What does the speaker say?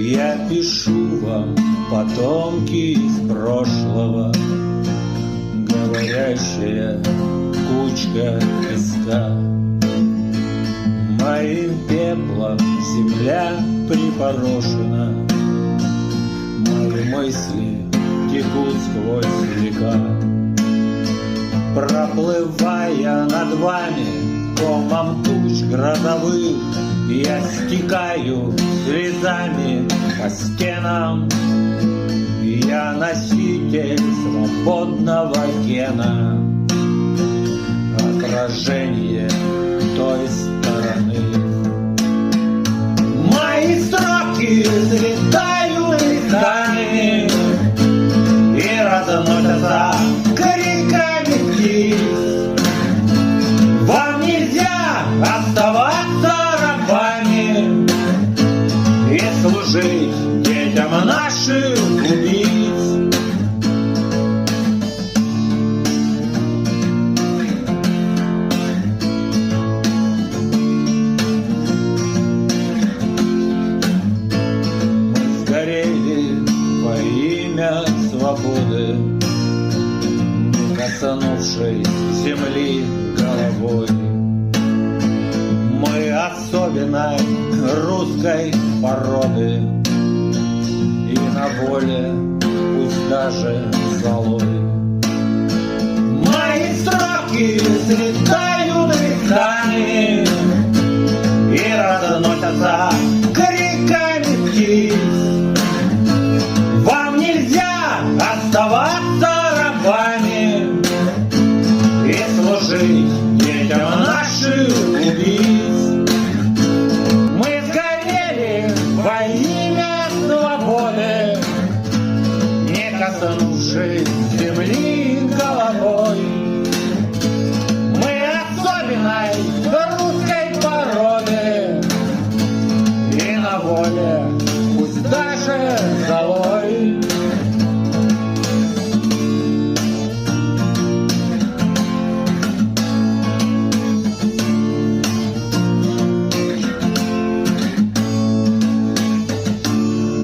Я пишу вам, потомки из прошлого, говорящая кучка песка. Моим пеплом земля припорошена, мои мысли текут сквозь века. Проплывая над вами комом туч грозовых, я стекаю слезами по стенам. Я носитель свободного гена, отражение той стороны. Мои строки взлетают листами и разносятся криками птиц. Вам нельзя оставаться рабами и служить детям наших убийц. Мы сгорели во имя свободы, не коснувшись земли головой. Мы особенной русской породы, и на воле пусть даже золой. Мои строки слетают листами и разносятся криками птиц. Вам нельзя оставаться рабами и служить детям наших убийц. Мы сгорели во